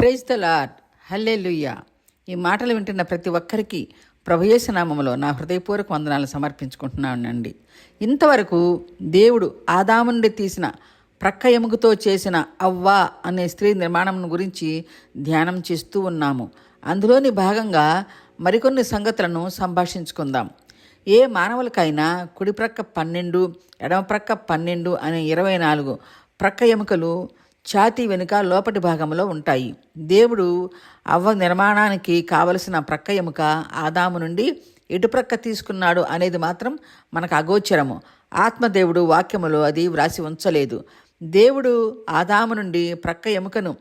Praise the lord. హల్లెలూయా. ఈ మాటలు వింటున్న ప్రతి ఒక్కరికి ప్రభు యేసు నామములో నా హృదయపూర్వక వందనాలు సమర్పించుకుంటున్నానండి. ఇంతవరకు దేవుడు ఆదాము నుండి తీసిన ప్రక్క ఎముకతో చేసిన అవ్వ అనే స్త్రీ నిర్మాణం గురించి ధ్యానం చేస్తూ ఉన్నాము. అందులోని భాగంగా మరికొన్ని సంగతులను సంభాషించుకుందాం. ఏ మానవులకైనా కుడి ప్రక్క 12, ఎడమ ప్రక్క 12 అనే 24 ప్రక్క ఎముకలు ఛాతీ వెనుక లోపటి భాగంలో ఉంటాయి. దేవుడు అవ్వ నిర్మాణానికి కావలసిన ప్రక్క ఎముక ఆదాము నుండి ఇటుప్రక్క తీసుకున్నాడు అనేది మాత్రం మనకు అగోచరము. ఆత్మదేవుడు వాక్యములో అది వ్రాసి ఉంచలేదు. దేవుడు ఆదాము నుండి ప్రక్క ఎముకను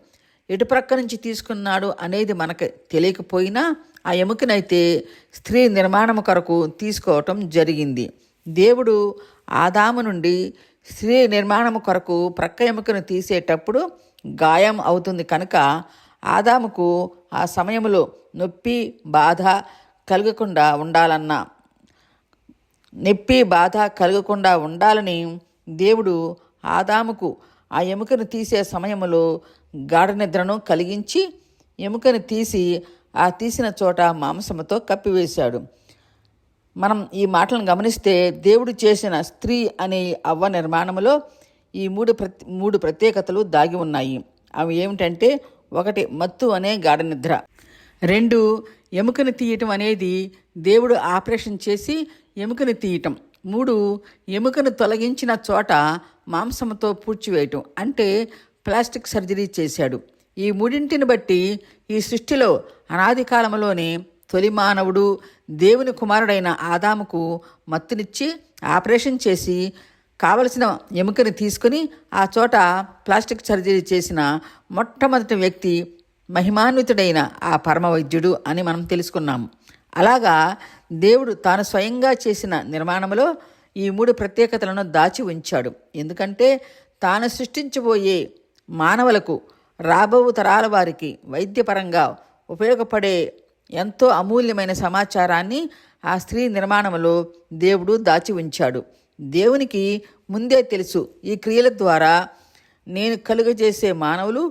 ఇటుప్రక్క నుంచి తీసుకున్నాడు అనేది మనకు తెలియకపోయినా ఆ ఎముకనైతే స్త్రీ నిర్మాణము కొరకు తీసుకోవటం జరిగింది. దేవుడు ఆదాము నుండి స్త్రీ నిర్మాణము కొరకు ప్రక్క ఎముకను తీసేటప్పుడు గాయం అవుతుంది కనుక ఆదాముకు ఆ సమయంలో నొప్పి బాధ కలగకుండా ఉండాలని దేవుడు ఆదాముకు ఆ ఎముకను తీసే సమయంలో గాఢ నిద్రను కలిగించి ఎముకను తీసి ఆ తీసిన చోట మాంసముతో కప్పివేశాడు. మనం ఈ మాటలను గమనిస్తే దేవుడు చేసిన స్త్రీ అనే అవ్వ నిర్మాణంలో ఈ మూడు ప్రత్యేకతలు దాగి ఉన్నాయి. అవి ఏమిటంటే, 1 మత్తు అనే గాఢ నిద్ర, 2 ఎముకను తీయటం అనేది దేవుడు ఆపరేషన్ చేసి ఎముకను తీయటం, 3 ఎముకను తొలగించిన చోట మాంసంతో పూడ్చివేయటం అంటే ప్లాస్టిక్ సర్జరీ చేశాడు. ఈ మూడింటిని బట్టి ఈ సృష్టిలో అనాది కాలంలోనే తొలి మానవుడు దేవుని కుమారుడైన ఆదాముకు మత్తునిచ్చి ఆపరేషన్ చేసి కావలసిన ఎముకని తీసుకుని ఆ చోట ప్లాస్టిక్ సర్జరీ చేసిన మొట్టమొదటి వ్యక్తి మహిమాన్వితుడైన ఆ పరమ వైద్యుడు అని మనం తెలుసుకున్నాము. అలాగా దేవుడు తాను స్వయంగా చేసిన నిర్మాణంలో ఈ 3 ప్రత్యేకతలను దాచి ఉంచాడు. ఎందుకంటే తాను సృష్టించబోయే మానవులకు, రాబో తరాల వారికి వైద్యపరంగా ఉపయోగపడే ఎంతో అమూల్యమైన సమాచారాన్ని ఆ స్త్రీ నిర్మాణంలో దేవుడు దాచి ఉంచాడు. దేవునికి ముందే తెలుసు, ఈ క్రియల ద్వారా నేను కలుగజేసే మానవులు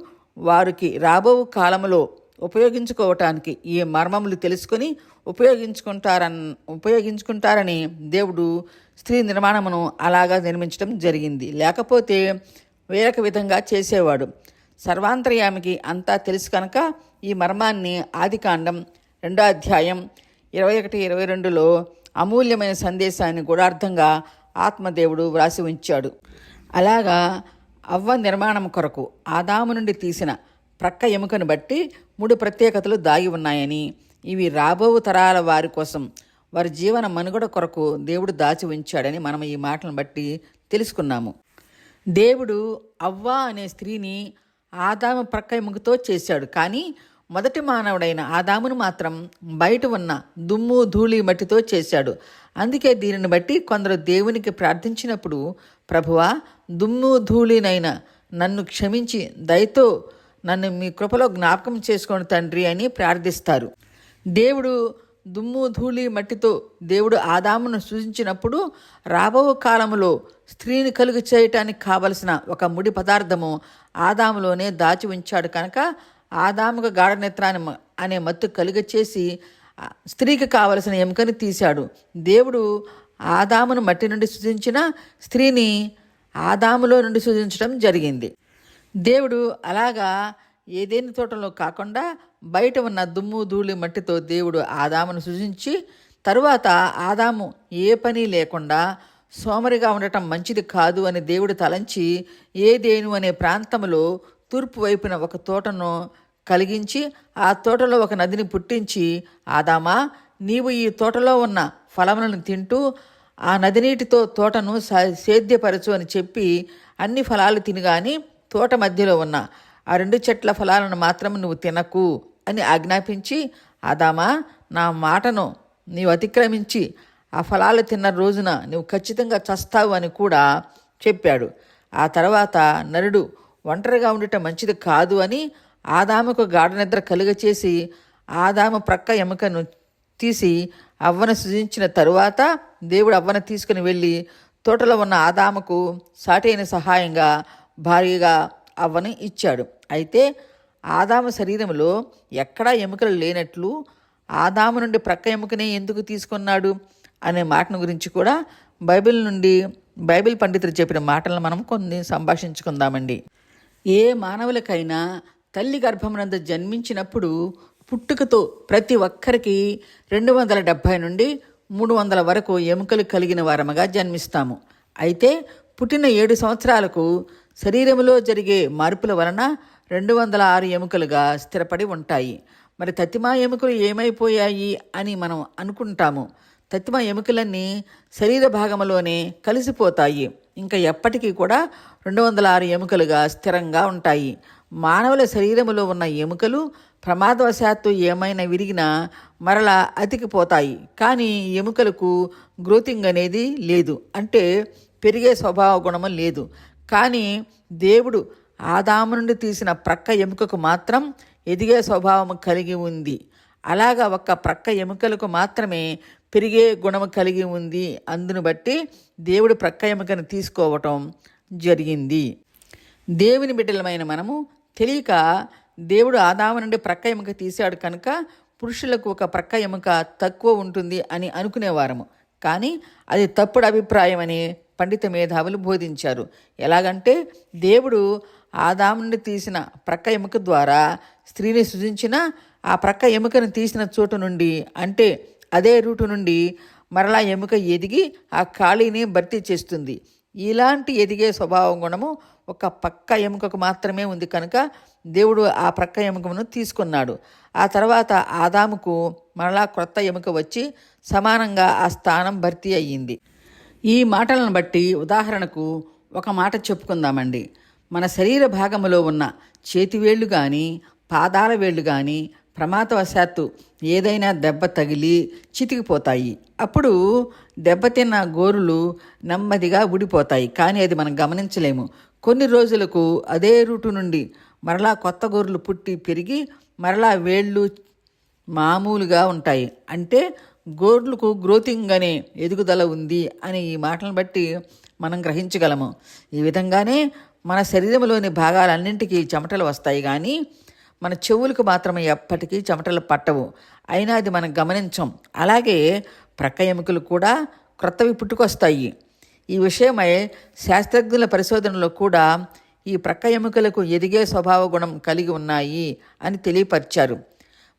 వారికి రాబో కాలంలో ఉపయోగించుకోవటానికి ఈ మర్మములు తెలుసుకొని ఉపయోగించుకుంటారని దేవుడు స్త్రీ నిర్మాణమును అలాగా నిర్మించడం జరిగింది. లేకపోతే వేరొక విధంగా చేసేవాడు. సర్వాంతర్యామికి అంతా తెలుసు కనుక ఈ మర్మాన్ని ఆదికాండం 2వ అధ్యాయం 21-22లో అమూల్యమైన సందేశాన్ని గూఢార్థంగా ఆత్మదేవుడు వ్రాసి ఉంచాడు. అలాగా అవ్వ నిర్మాణం కొరకు ఆదాము నుండి తీసిన ప్రక్క ఎముకను బట్టి 3 ప్రత్యేకతలు దాగి ఉన్నాయని, ఇవి రాబో తరాల వారి కోసం, వారి జీవన మనుగడ కొరకు దేవుడు దాచి ఉంచాడని మనం ఈ మాటలను బట్టి తెలుసుకున్నాము. దేవుడు అవ్వ అనే స్త్రీని ఆదాము ప్రక్క ఎముకతో చేశాడు. కానీ మొదటి మానవుడైన ఆదామును మాత్రం బయట ఉన్న దుమ్ము ధూళి మట్టితో చేశాడు. అందుకే దీనిని బట్టి కొందరు దేవునికి ప్రార్థించినప్పుడు, ప్రభువా, దుమ్ము ధూళినైనా నన్ను క్షమించి దయతో నన్ను మీ కృపలో జ్ఞాపకం చేసుకోండి తండ్రి అని ప్రార్థిస్తారు. దేవుడు దుమ్ము ధూళి మట్టితో దేవుడు ఆదామును సృజించినప్పుడు రాబో కాలంలో స్త్రీని కలుగు చేయటానికి కావలసిన ఒక ముడి పదార్థము ఆదాములోనే దాచి ఉంచాడు కనుక ఆదాముకు గాఢ నిద్రాన్ని అనే మత్తు కలుగచేసి స్త్రీకి కావలసిన ఎముకని తీశాడు. దేవుడు ఆదామును మట్టి నుండి సృజించిన స్త్రీని ఆదాములో నుండి సృజించడం జరిగింది. దేవుడు అలాగా ఏదేని తోటలో కాకుండా బయట ఉన్న దుమ్ము ధూళి మట్టితో దేవుడు ఆదామును సృజించి తరువాత ఆదాము ఏ పని లేకుండా సోమరిగా ఉండటం మంచిది కాదు అని దేవుడు తలంచి ఏదేను అనే ప్రాంతంలో తూర్పు వైపున ఒక తోటను కలిగించి ఆ తోటలో ఒక నదిని పుట్టించి, ఆదామా, నీవు ఈ తోటలో ఉన్న ఫలములను తింటూ ఆ నది నీటితో తోటను సేద్యపరచు అని చెప్పి అన్ని ఫలాలు తినగాని తోట మధ్యలో ఉన్న ఆ 2 చెట్ల ఫలాలను మాత్రం నువ్వు తినకు అని ఆజ్ఞాపించి, ఆదామా, నా మాటను నీవు అతిక్రమించి ఆ ఫలాలు తిన్న రోజున నువ్వు ఖచ్చితంగా చస్తావు అని కూడా చెప్పాడు. ఆ తర్వాత నరుడు ఒంటరిగా ఉండటం మంచిది కాదు అని ఆదాముకు గాఢ నిద్ర కలుగచేసి ఆదాము ప్రక్క ఎముకను తీసి అవ్వను సృజించిన తరువాత దేవుడు అవ్వను తీసుకుని వెళ్ళి తోటలో ఉన్న ఆదాముకు సాటైన సహాయంగా భారీగా అవ్వను ఇచ్చాడు. అయితే ఆదాము శరీరంలో ఎక్కడా ఎముకలు లేనట్లు ఆదాము నుండి ప్రక్క ఎముకనే ఎందుకు తీసుకున్నాడు అనే మాటను గురించి కూడా బైబిల్ పండితులు చెప్పిన మాటలను మనం కొన్ని సంభాషించుకుందామండి. ఏ మానవులకైనా తల్లి గర్భమునందు జన్మించినప్పుడు పుట్టుకతో ప్రతి ఒక్కరికి 270 నుండి 300 వరకు ఎముకలు కలిగిన వారముగా జన్మిస్తాము. అయితే పుట్టిన 7 సంవత్సరాలకు శరీరంలో జరిగే మార్పుల వలన 206 ఎముకలుగా స్థిరపడి ఉంటాయి. మరి తతిమా ఎముకలు ఏమైపోయాయి అని మనం అనుకుంటాము. తతిమా ఎముకలన్నీ శరీర భాగంలోనే కలిసిపోతాయి. ఇంకా ఎప్పటికీ కూడా 206 ఎముకలుగా స్థిరంగా ఉంటాయి. మానవుల శరీరములో ఉన్న ఎముకలు ప్రమాదవశాత్తు ఏమైనా విరిగినా మరలా అతికిపోతాయి. కానీ ఎముకలకు గ్రోతింగ్ అనేది లేదు, అంటే పెరిగే స్వభావ గుణము లేదు. కానీ దేవుడు ఆదాము నుండి తీసిన ప్రక్క ఎముకకు మాత్రం ఎదిగే స్వభావం కలిగి ఉంది. అలాగా ఒక్క ప్రక్క ఎముకలకు మాత్రమే పెరిగే గుణము కలిగి ఉంది. అందును బట్టి దేవుడు ప్రక్క ఎముకను తీసుకోవటం జరిగింది. దేవుని బిడ్డలమైన మనము తెలియక దేవుడు ఆదాము నుండి ప్రక్క ఎముక తీశాడు కనుక పురుషులకు ఒక ప్రక్క ఎముక తక్కువ ఉంటుంది అని అనుకునేవారము. కానీ అది తప్పుడు అభిప్రాయం అని పండిత మేధావులు బోధించారు. ఎలాగంటే దేవుడు ఆదాము నుండి తీసిన ప్రక్క ఎముక ద్వారా స్త్రీని సృజించిన ఆ ప్రక్క ఎముకను తీసిన చోటు నుండి, అంటే అదే రూటు నుండి మరలా ఎముక ఎదిగి ఆ ఖాళీని భర్తీ చేస్తుంది. ఇలాంటి ఎదిగే స్వభావ గుణము ఒక పక్క ఎముకకు మాత్రమే ఉంది కనుక దేవుడు ఆ ప్రక్క ఎముకను తీసుకున్నాడు. ఆ తర్వాత ఆదాముకు మరలా క్రొత్త ఎముక వచ్చి సమానంగా ఆ స్థానం భర్తీ అయ్యింది. ఈ మాటలను బట్టి ఉదాహరణకు ఒక మాట చెప్పుకుందామండి. మన శరీర భాగములో ఉన్న చేతివేళ్లు కానీ పాదాల వేళ్ళు కానీ ప్రమాదవశాత్తు ఏదైనా దెబ్బ తగిలి చితికిపోతాయి. అప్పుడు దెబ్బతిన్న గోరులు నెమ్మదిగా ఊడిపోతాయి. కానీ అది మనం గమనించలేము. కొన్ని రోజులకు అదే రూటు నుండి మరలా కొత్త గోరులు పుట్టి పెరిగి మరలా వేళ్ళు మామూలుగా ఉంటాయి. అంటే గోర్లకు గ్రోతింగ్ అనే ఎదుగుదల ఉంది అని ఈ మాటలను బట్టి మనం గ్రహించగలము. ఈ విధంగానే మన శరీరంలోని భాగాలన్నింటికీ చెమటలు వస్తాయి, కానీ మన చెవులకు మాత్రమే ఎప్పటికీ చెమటలు పట్టవు. అయినా అది మనం గమనించం. అలాగే ప్రక్క ఎముకలు కూడా క్రొత్తవి పుట్టుకొస్తాయి. ఈ విషయమై శాస్త్రజ్ఞుల పరిశోధనలో కూడా ఈ ప్రక్క ఎముకలకు ఎదిగే స్వభావ గుణం కలిగి ఉన్నాయి అని తెలియపరిచారు.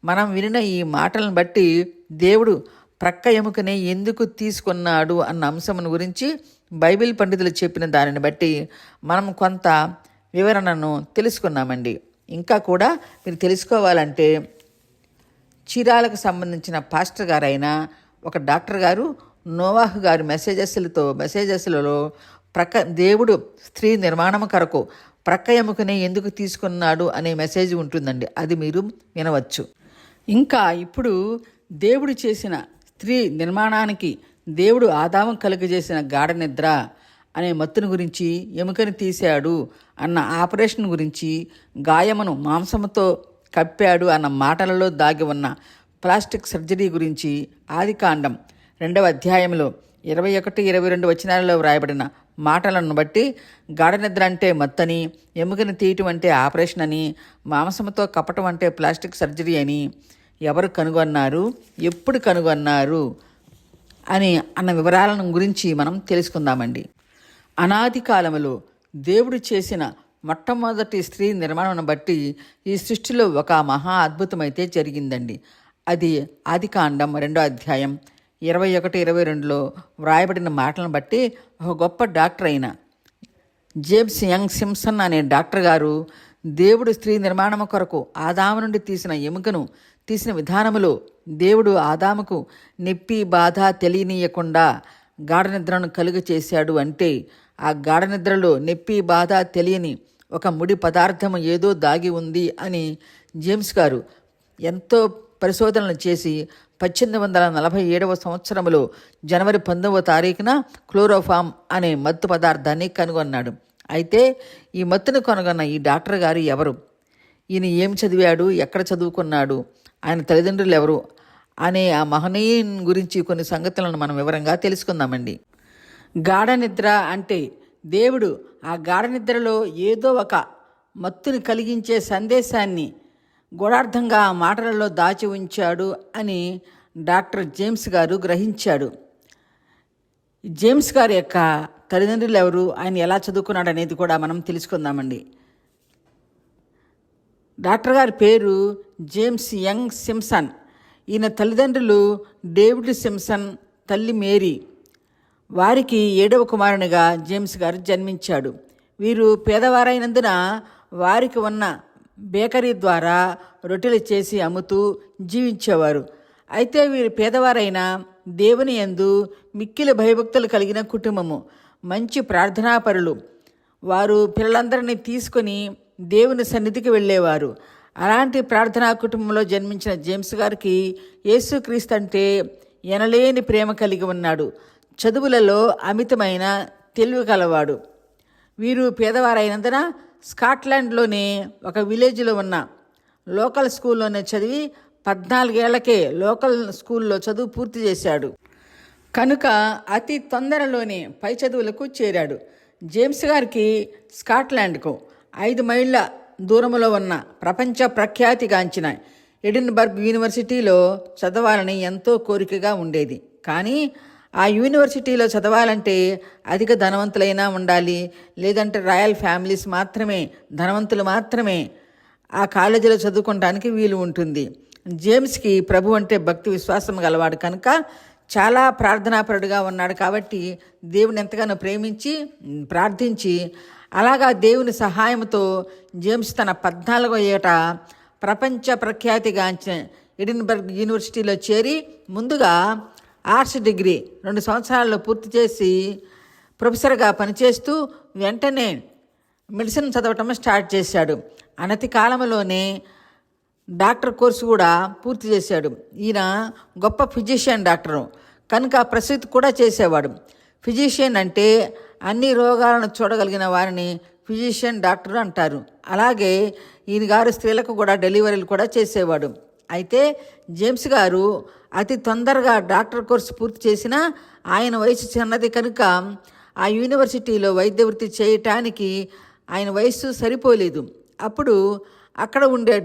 మనం వినిన ఈ మాటలను బట్టి దేవుడు ప్రక్క ఎముకని ఎందుకు తీసుకున్నాడు అన్న అంశమును గురించి బైబిల్ పండితులు చెప్పిన దానిని బట్టి మనం కొంత వివరణను తెలుసుకున్నామండి. ఇంకా కూడా మీరు తెలుసుకోవాలంటే చీరాలకు సంబంధించిన పాస్టర్ గారైన ఒక డాక్టర్ గారు నోవాహు గారి మెసేజెస్లలో దేవుడు స్త్రీ నిర్మాణం కొరకు ప్రక్క ఎముకని ఎందుకు తీసుకున్నాడు అనే మెసేజ్ ఉంటుందండి. అది మీరు వినవచ్చు. ఇంకా ఇప్పుడు దేవుడు చేసిన స్త్రీ నిర్మాణానికి దేవుడు ఆదాము కలుగజేసిన గాఢ నిద్ర అనే మత్తును గురించి, ఎముకని తీశాడు అన్న ఆపరేషన్ గురించి, గాయమును మాంసముతో కప్పాడు అన్న మాటలలో దాగి ఉన్న ప్లాస్టిక్ సర్జరీ గురించి ఆదికాండం 2వ అధ్యాయంలో 21, 22 వచనాలలో వ్రాయబడిన మాటలను బట్టి గాఢ నిద్ర అంటే మత్తని, ఎముకని తీయటం అంటే ఆపరేషన్ అని, మాంసముతో కప్పటం అంటే ప్లాస్టిక్ సర్జరీ అని ఎవరు కనుగొన్నారు, ఎప్పుడు కనుగొన్నారు అన్న వివరాలను గురించి మనం తెలుసుకుందామండి. అనాది కాలములో దేవుడు చేసిన మొట్టమొదటి స్త్రీ నిర్మాణం బట్టి ఈ సృష్టిలో ఒక మహా అద్భుతమైతే జరిగిందండి. అది ఆదికాండం 2వ అధ్యాయం 21, 22లో వ్రాయబడిన మాటలను బట్టి ఒక గొప్ప డాక్టర్ అయిన జేమ్స్ యంగ్ సింప్సన్ అనే డాక్టర్ గారు దేవుడు స్త్రీ నిర్మాణము కొరకు ఆదాము నుండి తీసిన ఎముకను తీసిన విధానములో దేవుడు ఆదాముకు నొప్పి బాధ తెలియనీయకుండా గాఢ నిద్రను కలుగ చేశాడు. అంటే ఆ గాఢ నిద్రలో నొప్పి బాధ తెలియని ఒక ముడి పదార్థం ఏదో దాగి ఉంది అని జేమ్స్ గారు ఎంతో పరిశోధనలు చేసి 1847వ సంవత్సరంలో జనవరి 19వ తారీఖున క్లోరోఫామ్ అనే మత్తు పదార్థాన్ని కనుగొన్నాడు. అయితే ఈ మత్తును కనుగొన్న ఈ డాక్టర్ గారు ఎవరు, ఈయన ఏం చదివాడు, ఎక్కడ చదువుకున్నాడు, ఆయన తల్లిదండ్రులు ఎవరు అనే ఆ మహనీయుని గురించి కొన్ని సంగతులను మనం వివరంగా తెలుసుకుందామండి. గాఢ నిద్ర అంటే దేవుడు ఆ గాఢ నిద్రలో ఏదో ఒక మత్తుని కలిగించే సందేశాన్ని గూఢార్థంగా ఆ మాటలలో దాచి ఉంచాడు అని డాక్టర్ జేమ్స్ గారు గ్రహించాడు. జేమ్స్ గారి యొక్క తల్లిదండ్రులు ఎవరు, ఆయన ఎలా చదువుకున్నాడు అనేది కూడా మనం తెలుసుకుందామండి. డాక్టర్ గారి పేరు జేమ్స్ యంగ్ సింప్సన్. ఈయన తల్లిదండ్రులు డేవిడ్ సింప్సన్, తల్లి మేరీ. వారికి 7వ కుమారునిగా జేమ్స్ గారు జన్మించాడు. వీరు పేదవారైనందున వారికి ఉన్న బేకరీ ద్వారా రొట్టెలు చేసి అమ్ముతూ జీవించేవారు. అయితే వీరు పేదవారైన దేవుని యందు మిక్కిలి భయభక్తులు కలిగిన కుటుంబము, మంచి ప్రార్థనాపరులు. వారు పిల్లలందరినీ తీసుకొని దేవుని సన్నిధికి వెళ్ళేవారు. అలాంటి ప్రార్థనా కుటుంబంలో జన్మించిన జేమ్స్ గారికి యేసుక్రీస్తు అంటే ఎనలేని ప్రేమ కలిగి ఉన్నాడు. చదువులలో అమితమైన తెలివి కలవాడు. వీరు పేదవారైనందున స్కాట్లాండ్లోనే ఒక విలేజ్లో ఉన్న లోకల్ స్కూల్లోనే చదివి 14 ఏళ్లకే లోకల్ స్కూల్లో చదువు పూర్తి చేశాడు. కనుక అతి తొందరలోనే పై చదువులకు చేరాడు. జేమ్స్ గారికి స్కాట్లాండ్కు 5 మైళ్ళ దూరంలో ఉన్న ప్రపంచ ప్రఖ్యాతిగాంచిన ఎడిన్బర్గ్ యూనివర్సిటీలో చదవాలని ఎంతో కోరికగా ఉండేది. కానీ ఆ యూనివర్సిటీలో చదవాలంటే అధిక ధనవంతులైనా ఉండాలి, లేదంటే రాయల్ ఫ్యామిలీస్ మాత్రమే, ధనవంతులు మాత్రమే ఆ కాలేజీలో చదువుకోవడానికి వీలు ఉంటుంది. జేమ్స్కి ప్రభు అంటే భక్తి విశ్వాసం గలవాడు కనుక చాలా ప్రార్థనాపరుడుగా ఉన్నాడు. కాబట్టి దేవుని ఎంతగానో ప్రేమించి ప్రార్థించి అలాగా దేవుని సహాయంతో జేమ్స్ తన 14వ ఏట ప్రపంచ ప్రఖ్యాతిగాంచిన ఎడిన్బర్గ్ యూనివర్సిటీలో చేరి ముందుగా ఆర్ట్స్ డిగ్రీ 2 సంవత్సరాల్లో పూర్తి చేసి ప్రొఫెసర్గా పనిచేస్తూ వెంటనే మెడిసిన్ చదవటం స్టార్ట్ చేశాడు. అనతి కాలంలోనే డాక్టర్ కోర్సు కూడా పూర్తి చేశాడు. ఈయన గొప్ప ఫిజిషియన్ డాక్టరు కనుక ప్రసూతి కూడా చేసేవాడు. ఫిజిషియన్ అంటే అన్ని రోగాలను చూడగలిగిన వారిని ఫిజిషియన్ డాక్టర్ అంటారు. అలాగే ఈయన గారు స్త్రీలకు కూడా డెలివరీలు కూడా చేసేవాడు. అయితే జేమ్స్ గారు అతి తొందరగా డాక్టర్ కోర్సు పూర్తి చేసినా ఆయన వయసు చిన్నది కనుక ఆ యూనివర్సిటీలో వైద్య వృత్తి చేయటానికి ఆయన వయస్సు సరిపోలేదు. అప్పుడు అక్కడ ఉండే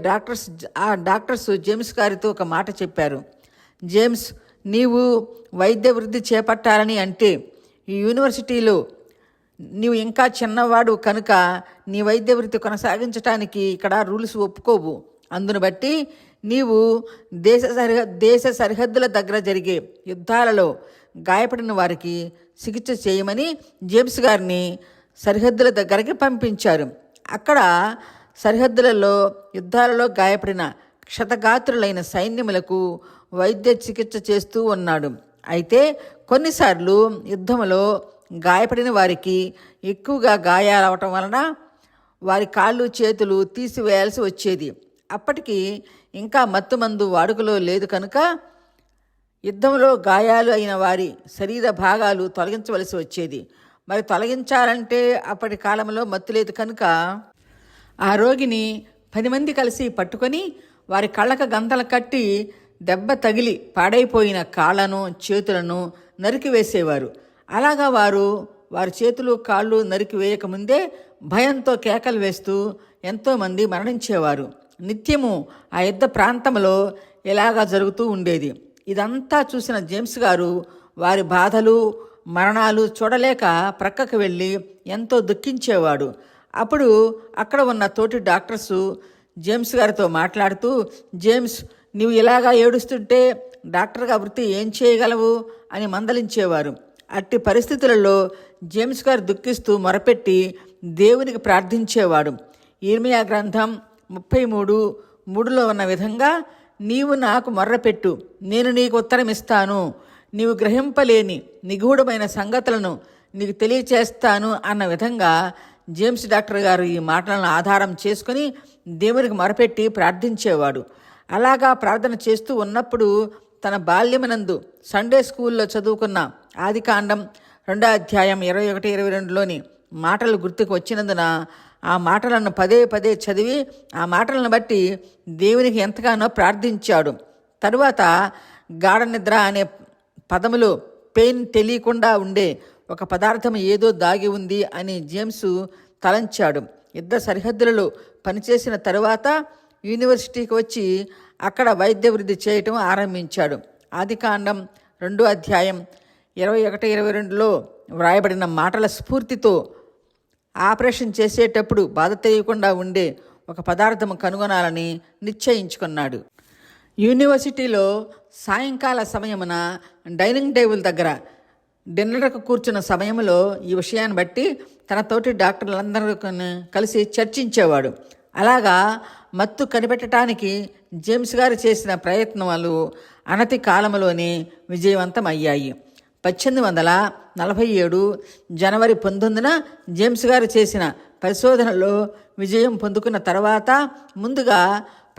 డాక్టర్స్ జేమ్స్ గారితో ఒక మాట చెప్పారు. జేమ్స్, నీవు వైద్య వృద్ధి చేపట్టాలని అంటే ఈ యూనివర్సిటీలో నీవు ఇంకా చిన్నవాడు కనుక నీ వైద్య వృత్తి కొనసాగించడానికి ఇక్కడ రూల్స్ ఒప్పుకోవు. అందును బట్టి నీవు దేశ సరిహద్దుల దగ్గర జరిగే యుద్ధాలలో గాయపడిన వారికి చికిత్స చేయమని జేమ్స్ గారిని సరిహద్దుల దగ్గరికి పంపించారు. అక్కడ సరిహద్దులలో యుద్ధాలలో గాయపడిన క్షతగాత్రులైన సైన్యములకు వైద్య చికిత్స చేస్తూ ఉన్నాడు. అయితే కొన్నిసార్లు యుద్ధంలో గాయపడిన వారికి ఎక్కువగా గాయాలవటం వలన వారి కాళ్ళు చేతులు తీసివేయాల్సి వచ్చేది. అప్పటికి ఇంకా మత్తుమందు వాడుకలో లేదు కనుక యుద్ధంలో గాయాలు అయిన వారి శరీర భాగాలు తొలగించవలసి వచ్చేది. మరి తొలగించాలంటే అప్పటి కాలంలో మత్తు లేదు కనుక ఆ రోగిని 10 మంది కలిసి పట్టుకొని వారి కళ్ళకు గంతలు కట్టి దెబ్బ తగిలి పాడైపోయిన కాళ్ళను చేతులను నరికివేసేవారు. అలాగా వారి చేతులు కాళ్ళు నరికివేయకముందే భయంతో కేకలు వేస్తూ ఎంతోమంది మరణించేవారు. నిత్యము ఆ యుద్ధ ప్రాంతంలో ఇలాగా జరుగుతూ ఉండేది. ఇదంతా చూసిన జేమ్స్ గారు వారి బాధలు మరణాలు చూడలేక ప్రక్కకు వెళ్ళి ఎంతో దుఃఖించేవాడు. అప్పుడు అక్కడ ఉన్న తోటి డాక్టర్సు జేమ్స్ గారితో మాట్లాడుతూ, జేమ్స్, నీవు ఇలాగా ఏడుస్తుంటే డాక్టర్గా వృత్తి ఏం చేయగలవు అని మందలించేవారు. అట్టి పరిస్థితులలో జేమ్స్ గారు దుఃఖిస్తూ మొరపెట్టి దేవునికి ప్రార్థించేవాడు. ఇర్మియా గ్రంథం 33:3లో ఉన్న విధంగా, నీవు నాకు మొర్రపెట్టు, నేను నీకు ఉత్తరం ఇస్తాను, నీవు గ్రహింపలేని నిగూఢమైన సంగతులను నీకు తెలియచేస్తాను అన్న విధంగా జేమ్స్ డాక్టర్ గారు ఈ మాటలను ఆధారం చేసుకుని దేవునికి మొరపెట్టి ప్రార్థించేవాడు. అలాగా ప్రార్థన చేస్తూ ఉన్నప్పుడు తన బాల్యమునందు సండే స్కూల్లో చదువుకున్న ఆదికాండం 2వ అధ్యాయం 21-22లోని మాటలు గుర్తుకు వచ్చినందున ఆ మాటలను పదే పదే చదివి ఆ మాటలను బట్టి దేవునికి ఎంతగానో ప్రార్థించాడు. తరువాత గాఢ నిద్ర అనే పదములో పెయిన్ తెలియకుండా ఉండే ఒక పదార్థం ఏదో దాగి ఉంది అని జేమ్స్ తలంచాడు. యుద్ధ సరిహద్దులలో పనిచేసిన తరువాత యూనివర్సిటీకి వచ్చి అక్కడ వైద్య వృద్ధి చేయటం ఆరంభించాడు. ఆదికాండం 2వ అధ్యాయం 21-22లో వ్రాయబడిన మాటల స్ఫూర్తితో ఆపరేషన్ చేసేటప్పుడు బాధ తెలియకుండా ఉండే ఒక పదార్థం కనుగొనాలని నిశ్చయించుకున్నాడు. యూనివర్సిటీలో సాయంకాల సమయమున డైనింగ్ టేబుల్ దగ్గర డిన్నర్కు కూర్చున్న సమయంలో ఈ విషయాన్ని బట్టి తన తోటి డాక్టర్లందరూ కలిసి చర్చించేవాడు. అలాగా మత్తు కనిపెట్టడానికి జేమ్స్ గారు చేసిన ప్రయత్నాలు అనతి కాలంలోనే విజయవంతమయ్యాయి. 1847 జనవరి 19న జేమ్స్ గారు చేసిన పరిశోధనలో విజయం పొందుకున్న తర్వాత ముందుగా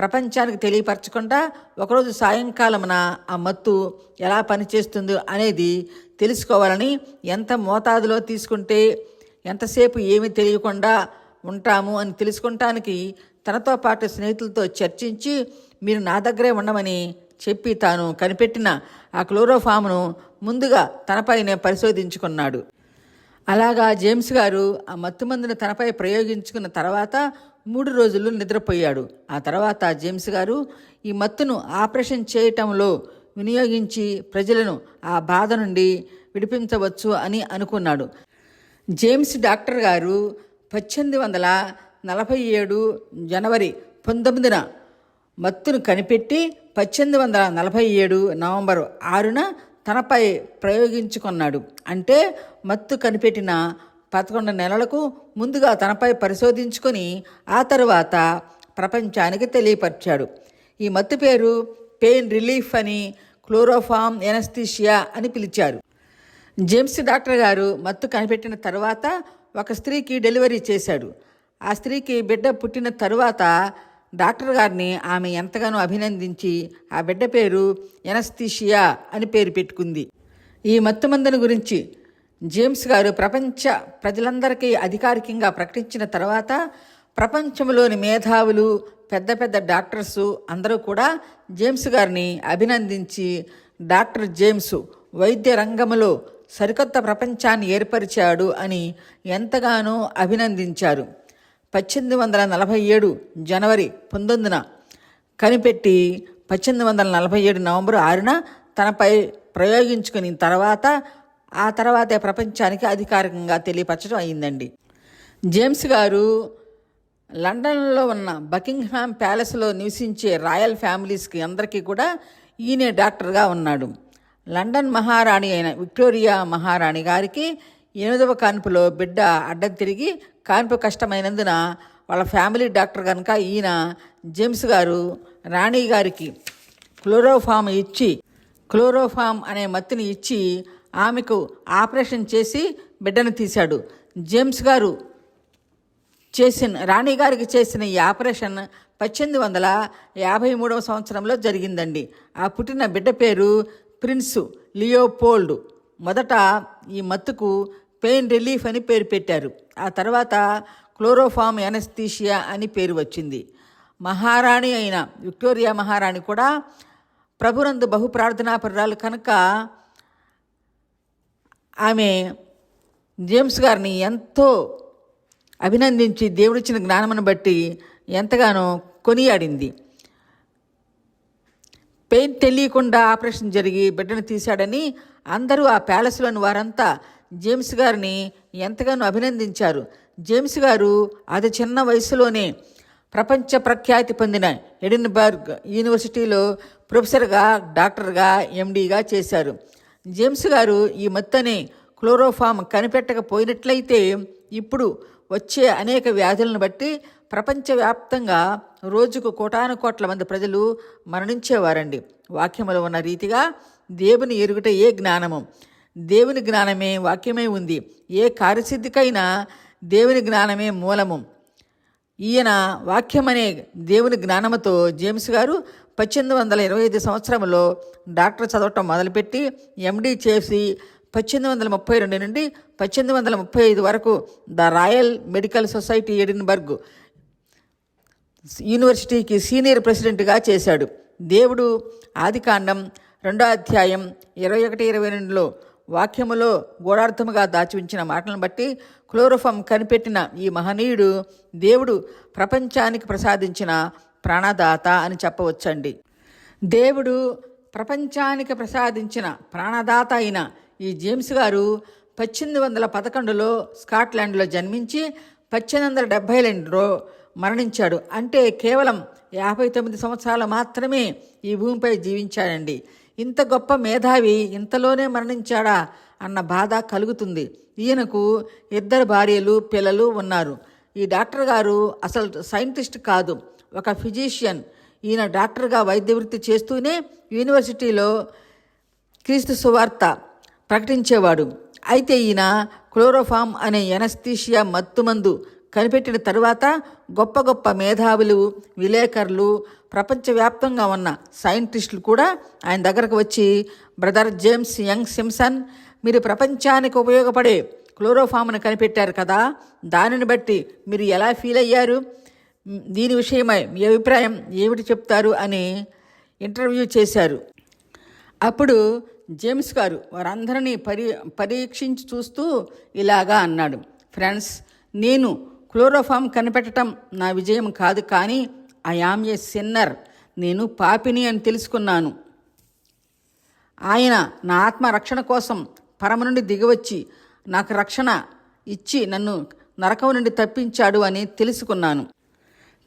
ప్రపంచానికి తెలియపరచకుండా ఒకరోజు సాయంకాలమున ఆ మత్తు ఎలా పనిచేస్తుందో అనేది తెలుసుకోవాలని, ఎంత మోతాదులో తీసుకుంటే ఎంతసేపు ఏమీ తెలియకుండా ఉంటాము అని తెలుసుకుంటానికి తనతో పాటు స్నేహితులతో చర్చించి మీరు నా దగ్గరే ఉండమని చెప్పి తాను కనిపెట్టిన ఆ క్లోరోఫామ్ను ముందుగా తనపైనే పరిశోధించుకున్నాడు. అలాగా జేమ్స్ గారు ఆ మత్తుమందును తనపై ప్రయోగించుకున్న తర్వాత 3 రోజులు నిద్రపోయాడు. ఆ తర్వాత జేమ్స్ గారు ఈ మత్తును ఆపరేషన్ చేయటంలో వినియోగించి ప్రజలను ఆ బాధ నుండి విడిపించవచ్చు అని అనుకున్నాడు. జేమ్స్ డాక్టర్ గారు 1847 జనవరి 19న మత్తును కనిపెట్టి 1847 నవంబర్ 6న తనపై ప్రయోగించుకున్నాడు. అంటే మత్తు కనిపెట్టిన 11 నెలలకు ముందుగా తనపై పరిశోధించుకొని ఆ తరువాత ప్రపంచానికి తెలియపరిచాడు. ఈ మత్తు పేరు పెయిన్ రిలీఫ్ అని, క్లోరోఫామ్ ఎనస్థీషియా అని పిలిచారు. జేమ్స్ డాక్టర్ గారు మత్తు కనిపెట్టిన తర్వాత ఒక స్త్రీకి డెలివరీ చేశాడు. ఆ స్త్రీకి బిడ్డ పుట్టిన తరువాత డాక్టర్ గారిని ఆమె ఎంతగానో అభినందించి ఆ బిడ్డ పేరు ఎనస్థీషియా అని పేరు పెట్టుకుంది. ఈ మత్తుమందుని గురించి జేమ్స్ గారు ప్రపంచ ప్రజలందరికీ అధికారికంగా ప్రకటించిన తర్వాత ప్రపంచంలోని మేధావులు, పెద్ద పెద్ద డాక్టర్సు అందరూ కూడా జేమ్స్ గారిని అభినందించి డాక్టర్ జేమ్స్ వైద్య రంగంలో సరికొత్త ప్రపంచాన్ని ఏర్పరిచాడు అని ఎంతగానో అభినందించారు. 1847 జనవరి 19న కనిపెట్టి 1847 నవంబర్ 6న తనపై ప్రయోగించుకుని ఆ తర్వాతే ప్రపంచానికి అధికారికంగా తెలియపరచడం అయిందండి. జేమ్స్ గారు లండన్లో ఉన్న బకింగ్హామ్ ప్యాలెస్లో నివసించే రాయల్ ఫ్యామిలీస్కి అందరికీ కూడా ఈయనే డాక్టర్గా ఉన్నాడు. లండన్ మహారాణి అయిన విక్టోరియా మహారాణి గారికి 8వ కాన్పులో బిడ్డ అడ్డం తిరిగి కాన్పు కష్టమైనందున వాళ్ళ ఫ్యామిలీ డాక్టర్ కనుక ఈయన జేమ్స్ గారు రాణి గారికి క్లోరోఫామ్ అనే మత్తుని ఇచ్చి ఆమెకు ఆపరేషన్ చేసి బిడ్డను తీశాడు. జేమ్స్ గారు రాణి గారికి చేసిన ఈ ఆపరేషన్ 1853వ సంవత్సరంలో జరిగిందండి. ఆ పుట్టిన బిడ్డ పేరు ప్రిన్స్ లియోపోల్డ్. మొదట ఈ మత్తుకు పెయిన్ రిలీఫ్ అని పేరు పెట్టారు. ఆ తర్వాత క్లోరోఫామ్ ఎనస్థీషియా అని పేరు వచ్చింది. మహారాణి అయిన విక్టోరియా మహారాణి కూడా ప్రభునందు బహుప్రార్థనాపరురాలు కనుక ఆమె జేమ్స్ గారిని ఎంతో అభినందించి దేవుడిచ్చిన జ్ఞానమును బట్టి ఎంతగానో కొనియాడింది. పెయిన్ తెలియకుండా ఆపరేషన్ జరిగి బిడ్డను తీశాడని అందరూ ఆ ప్యాలెస్లోని వారంతా జేమ్స్ గారిని ఎంతగానో అభినందించారు. జేమ్స్ గారు అతి చిన్న వయసులోనే ప్రపంచ ప్రఖ్యాతి పొందిన ఎడిన్బర్గ్ యూనివర్సిటీలో ప్రొఫెసర్గా, డాక్టర్గా, ఎండీగా చేశారు. జేమ్స్ గారు ఈ మత్తనే క్లోరోఫామ్ కనిపెట్టకపోయినట్లయితే ఇప్పుడు వచ్చే అనేక వ్యాధులను బట్టి ప్రపంచవ్యాప్తంగా రోజుకు కోటానుకోట్ల మంది ప్రజలు మరణించేవారండి. వాక్యములో ఉన్న రీతిగా దేవుని ఎరుగుట ఏ జ్ఞానము, దేవుని జ్ఞానమే వాక్యమై ఉంది. ఏ కార్యసిద్ధికైనా దేవుని జ్ఞానమే మూలము. ఈయన వాక్యమనే దేవుని జ్ఞానముతో జేమ్స్ గారు 1825 సంవత్సరంలో డాక్టర్ చదవటం మొదలుపెట్టి ఎండీ చేసి 1832 నుండి 1835 వరకు the royal medical society Edinburgh యూనివర్సిటీకి సీనియర్ ప్రెసిడెంట్గా చేశాడు. దేవుడు ఆదికాండం 2వ అధ్యాయం 21-22లో వాక్యములో గూఢార్థముగా దాచి ఉంచిన మాటలను బట్టి క్లోరోఫామ్ కనిపెట్టిన ఈ మహనీయుడు దేవుడు ప్రపంచానికి ప్రసాదించిన ప్రాణదాత అని చెప్పవచ్చండి. దేవుడు ప్రపంచానికి ప్రసాదించిన ప్రాణదాత అయిన ఈ జేమ్స్ గారు 1811లో స్కాట్లాండ్లో జన్మించి 1872లో మరణించాడు. అంటే కేవలం 59 సంవత్సరాలు మాత్రమే ఈ భూమిపై జీవించాడండి. ఇంత గొప్ప మేధావి ఇంతలోనే మరణించాడా అన్న బాధ కలుగుతుంది. ఈయనకు 2 భార్యలు, పిల్లలు ఉన్నారు. ఈ డాక్టర్ గారు అసలు సైంటిస్ట్ కాదు, ఒక ఫిజిషియన్. ఈయన డాక్టర్గా వైద్య వృత్తి చేస్తూనే యూనివర్సిటీలో క్రీస్తు సువార్త ప్రకటించేవాడు. అయితే ఈయన క్లోరోఫామ్ అనే ఎనస్థీషియా మత్తుమందు కనిపెట్టిన తరువాత గొప్ప గొప్ప మేధావులు, విలేకరులు, ప్రపంచవ్యాప్తంగా ఉన్న సైంటిస్టులు కూడా ఆయన దగ్గరకు వచ్చి, బ్రదర్ జేమ్స్ యంగ్ సిమ్సన్, మీరు ప్రపంచానికి ఉపయోగపడే క్లోరోఫామ్ను కనిపెట్టారు కదా, దానిని బట్టి మీరు ఎలా ఫీల్ అయ్యారు, దీని విషయమై మీ అభిప్రాయం ఏమిటి చెప్తారు అని ఇంటర్వ్యూ చేశారు. అప్పుడు జేమ్స్ గారు వారందరినీ పరీక్షించి చూస్తూ ఇలాగా అన్నాడు, ఫ్రెండ్స్, నేను క్లోరోఫామ్ కనిపెట్టడం నా విజయం కాదు, కానీ ఐ యామ్ ఏ సిన్నర్, నేను పాపిని అని తెలుసుకున్నాను. ఆయన నా ఆత్మ రక్షణ కోసం పరమ నుండి దిగివచ్చి నాకు రక్షణ ఇచ్చి నన్ను నరకం నుండి తప్పించాడు అని తెలుసుకున్నాను.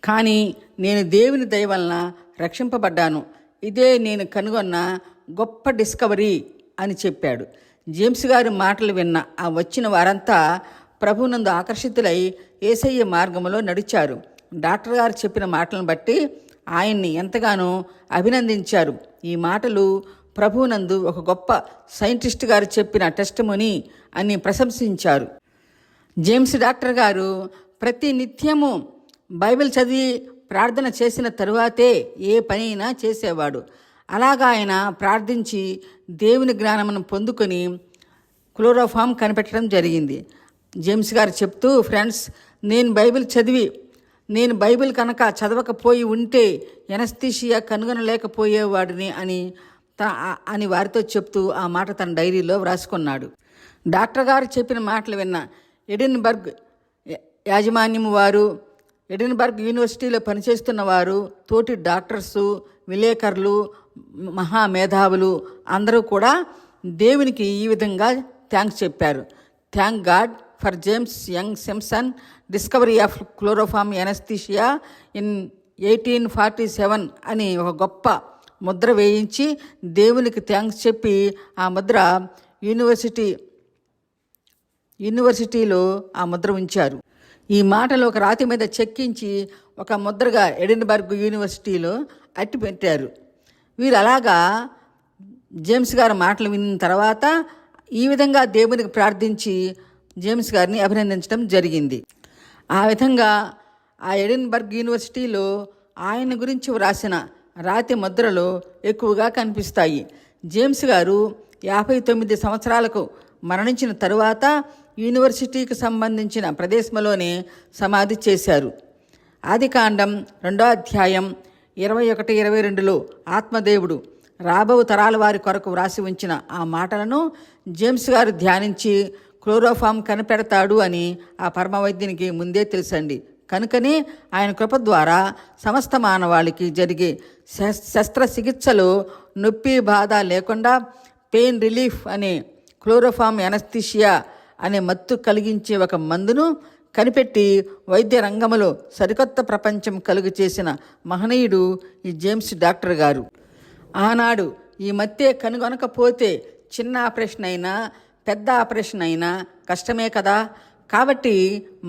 కానీ నేను దేవుని దయ వలన రక్షింపబడ్డాను. ఇదే నేను కనుగొన్న గొప్ప డిస్కవరీ అని చెప్పాడు. జేమ్స్ గారి మాటలు విన్న ఆ వచ్చిన వారంతా ప్రభువునందు ఆకర్షితులై యేసయ్య మార్గంలో నడిచారు. డాక్టర్ గారు చెప్పిన మాటలను బట్టి ఆయన్ని ఎంతగానో అభినందించారు. ఈ మాటలు ప్రభువునందు ఒక గొప్ప సైంటిస్ట్ గారు చెప్పిన టెస్టిమోనీ అని ప్రశంసించారు. జేమ్స్ డాక్టర్ గారు ప్రతి నిత్యము బైబిల్ చదివి ప్రార్థన చేసిన తరువాతే ఏ పని అయినా చేసేవాడు. అలాగా ఆయన ప్రార్థించి దేవుని జ్ఞానమును పొందుకొని క్లోరోఫామ్ కనిపెట్టడం జరిగింది. జేమ్స్ గారు చెప్తూ, ఫ్రెండ్స్, నేను బైబిల్ కనుక చదవకపోయి ఉంటే ఎనస్థీషియా కనుగొనలేకపోయేవాడిని అని వారితో చెప్తూ ఆ మాట తన డైరీలో వ్రాసుకున్నాడు. డాక్టర్ గారు చెప్పిన మాటలు విన్న ఎడిన్బర్గ్ యాజమాన్యం వారు, ఎడిన్బర్గ్ యూనివర్సిటీలో పనిచేస్తున్న వారు, తోటి డాక్టర్సు, విలేకరులు, మహామేధావులు అందరూ కూడా దేవునికి ఈ విధంగా థ్యాంక్స్ చెప్పారు. Thank God for James young Simpson discovery of chloroform anaesthesia in 1847 అని ఒక గొప్ప ముద్ర వేయించి దేవునికి థ్యాంక్స్ చెప్పి ఆ ముద్ర యూనివర్సిటీలో ఆ ముద్ర ఉంచారు. ఈ మాటలు ఒక రాతి మీద చెక్కించి ఒక ముద్రగా ఎడిన్బర్గ్ యూనివర్సిటీలో అట్టి పెట్టారు. వీరు అలాగా జేమ్స్ గారి మాటలు విన్న తర్వాత ఈ విధంగా దేవునికి ప్రార్థించి జేమ్స్ గారిని అభినందించడం జరిగింది. ఆ విధంగా ఆ ఎడిన్బర్గ్ యూనివర్సిటీలో ఆయన గురించి వ్రాసిన రాతి ముద్రలు ఎక్కువగా కనిపిస్తాయి. జేమ్స్ గారు 59 సంవత్సరాలకు మరణించిన తరువాత యూనివర్సిటీకి సంబంధించిన ప్రదేశంలోనే సమాధి చేశారు. ఆదికాండం 2వ అధ్యాయం 21-22లో ఆత్మదేవుడు రాబో తరాల వారి కొరకు వ్రాసి ఉంచిన ఆ మాటలను జేమ్స్ గారు ధ్యానించి క్లోరోఫామ్ కనిపెడతాడు అని ఆ పరమవైద్యునికి ముందే తెలుసండి. కనుకనే ఆయన కృప ద్వారా సమస్త మానవాళికి జరిగే శస్త్రచికిత్సలో నొప్పి బాధ లేకుండా పెయిన్ రిలీఫ్ అనే క్లోరోఫామ్ ఎనస్థీషియా అనే మత్తు కలిగించే ఒక మందును కనిపెట్టి వైద్య రంగంలో సరికొత్త ప్రపంచం కలుగు చేసిన మహనీయుడు ఈ జేమ్స్ డాక్టర్ గారు. ఆనాడు ఈ మత్తే కనుగొనకపోతే చిన్న ఆపరేషన్ అయినా పెద్ద ఆపరేషన్ అయినా కష్టమే కదా. కాబట్టి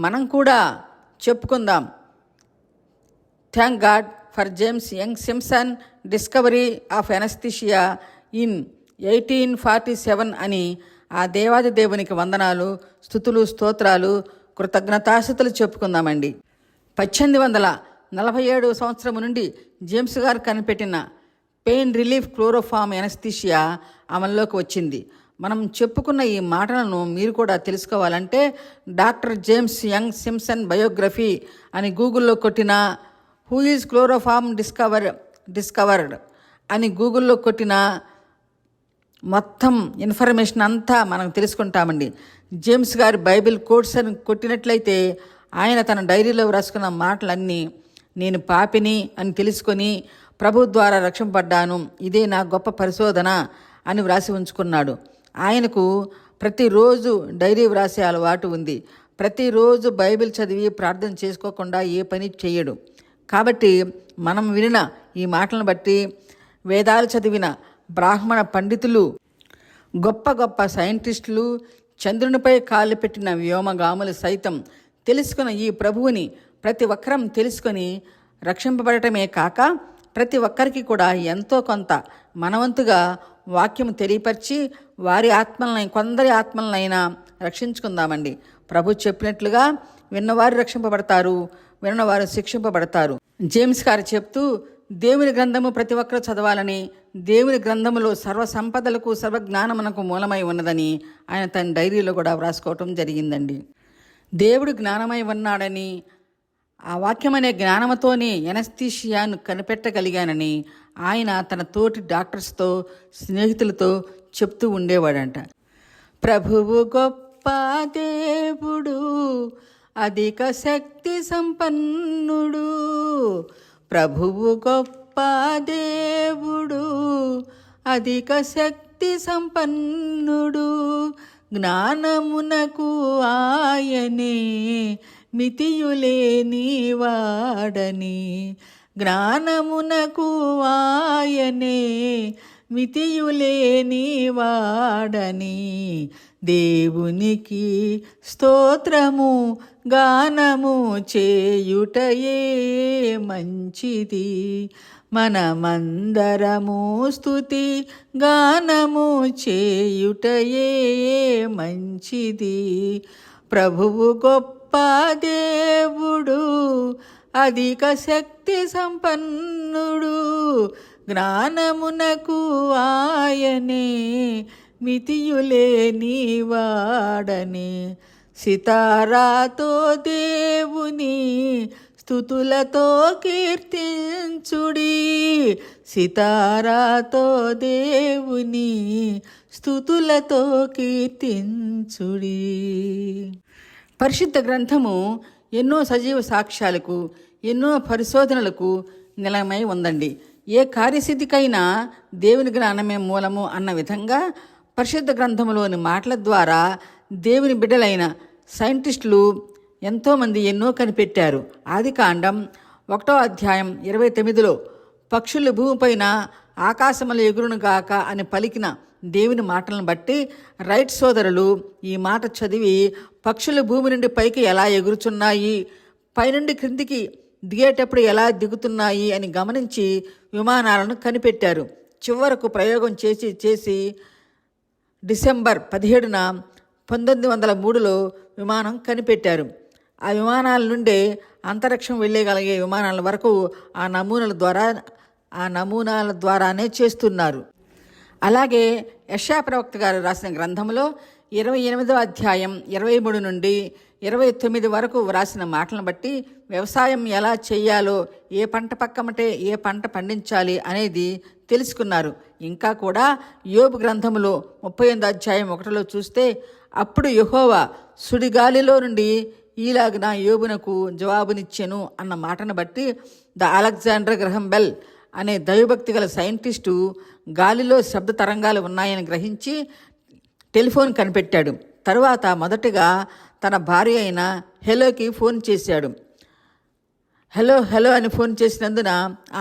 మనం కూడా చెప్పుకుందాం, thank God for James young Simpson discovery of anaesthesia in 1847 అని ఆ దేవాది దేవునికి వందనాలు, స్తుతులు, స్తోత్రాలు, కృతజ్ఞతాస్తుతులు చెప్పుకుందామండి. 1847 సంవత్సరం నుండి జేమ్స్ గారు కనిపెట్టిన పెయిన్ రిలీఫ్ క్లోరోఫామ్ ఎనస్థీషియా అమల్లోకి వచ్చింది. మనం చెప్పుకున్న ఈ మాటలను మీరు కూడా తెలుసుకోవాలంటే doctor James young Simpson biography అని గూగుల్లో కొట్టినా, హూ ఈజ్ క్లోరోఫామ్ డిస్కవర్డ్ అని గూగుల్లో కొట్టినా మొత్తం ఇన్ఫర్మేషన్ అంతా మనం తెలుసుకుంటామండి. జేమ్స్ గారి బైబిల్ కోట్స్ అని కొట్టినట్లయితే ఆయన తన డైరీలో వ్రాసుకున్న మాటలన్నీ నేను పాపిని అని తెలుసుకొని ప్రభు ద్వారా రక్షింపబడ్డాను, ఇదే నా గొప్ప పరిశోధన అని వ్రాసి ఉంచుకున్నాడు. ఆయనకు ప్రతిరోజు డైరీ వ్రాసే అలవాటు ఉంది. ప్రతిరోజు బైబిల్ చదివి ప్రార్థన చేసుకోకుండా ఏ పని చేయడు. కాబట్టి మనం వినిన ఈ మాటలను బట్టి వేదాలు చదివిన బ్రాహ్మణ పండితులు, గొప్ప గొప్ప సైంటిస్టులు, చంద్రునిపై కాళ్ళు పెట్టిన వ్యోమగాములు సైతం తెలుసుకున్న ఈ ప్రభువుని ప్రతి ఒక్కరం తెలుసుకొని రక్షింపబడటమే కాక ప్రతి ఒక్కరికి కూడా ఎంతో కొంత మనవంతుగా వాక్యం తెలియపరిచి కొందరి ఆత్మలనైనా రక్షించుకుందామండి. ప్రభు చెప్పినట్లుగా విన్నవారు రక్షింపబడతారు, విన్నవారు శిక్షింపబడతారు. జేమ్స్ గారు చెప్తూ దేవుని గ్రంథము ప్రతి ఒక్కరూ చదవాలని, దేవుని గ్రంథములో సర్వ సంపదలకు సర్వజ్ఞానమునకు మూలమై ఉన్నదని ఆయన తన డైరీలో కూడా వ్రాసుకోవటం జరిగిందండి. దేవుడు జ్ఞానమై ఉన్నాడని, ఆ వాక్యమనే జ్ఞానముతోనే ఎనస్థీషియాను కనిపెట్టగలిగానని ఆయన తన తోటి డాక్టర్స్తో, స్నేహితులతో చెప్తూ ఉండేవాడంట. ప్రభువు గొప్ప దేవుడు, అధిక శక్తి సంపన్నుడు. ప్రభువు గొప్ప దేవుడు, అధిక శక్తి సంపన్నుడు. జ్ఞానమునకు ఆయనే మితియులేని వాడని. జ్ఞానమునకు ఆయనే మితియులేని వాడని. దేవునికి స్తోత్రము గానము చేయుటయే మంచిది. మనమందరము స్తుతి గానము చేయుటయే మంచిది. ప్రభువు గొప్ప దేవుడు, అధిక శక్తి సంపన్నుడు. జ్ఞానమునకు ఆయనే మితియులేని వాడని. సితారాతో దేవుని స్తుతులతో కీర్తించుడి. సితారాతో దేవుని స్తుతులతో కీర్తించుడి. పరిశుద్ధ గ్రంథము ఎన్నో సజీవ సాక్ష్యాలకు, ఎన్నో పరిశోధనలకు నిలయమై ఉందండి. ఏ కార్యసిద్ధికైనా దేవుని జ్ఞానమే మూలము అన్న విధంగా పరిశుద్ధ గ్రంథములోని మాటల ద్వారా దేవుని బిడ్డలైన సైంటిస్టులు ఎంతోమంది ఎన్నో కనిపెట్టారు. ఆదికాండం 1వ అధ్యాయం 29లో పక్షులు భూమిపైన ఆకాశములు ఎగురునుగాక అని పలికిన దేవుని మాటలను బట్టి రైట్ సోదరులు ఈ మాట చదివి పక్షులు భూమి నుండి పైకి ఎలా ఎగురుచున్నాయి, పైనుండి క్రిందికి దిగేటప్పుడు ఎలా దిగుతున్నాయి అని గమనించి విమానాలను కనిపెట్టారు. చివరకు ప్రయోగం చేసి డిసెంబర్ 17న 1903లో విమానం కనిపెట్టారు. ఆ విమానాల నుండే అంతరిక్షం వెళ్ళగలిగే విమానాల వరకు ఆ నమూనాల ద్వారానే చేస్తున్నారు. అలాగే యెషయా ప్రవక్త గారు రాసిన గ్రంథంలో 28వ అధ్యాయం 23 నుండి 29 వరకు వ్రాసిన మాటలను బట్టి వ్యవసాయం ఎలా చేయాలో, ఏ పంట పక్కమటే ఏ పంట పండించాలి అనేది తెలుసుకున్నారు. ఇంకా కూడా యోబు గ్రంథములో 38వ అధ్యాయం 1లో చూస్తే, అప్పుడు యెహోవా సుడిగాలిలో నుండి ఈలాగున యోబునకు జవాబునిచ్చెను అన్న మాటను బట్టి అలెగ్జాండర్ గ్రహం బెల్ అనే దైవభక్తి గల సైంటిస్టు గాలిలో శబ్ద తరంగాలు ఉన్నాయని గ్రహించి టెలిఫోన్ కనిపెట్టాడు. తరువాత మొదటగా తన భార్య అయిన హెలోకి ఫోన్ చేశాడు. హలో హలో అని ఫోన్ చేసినందున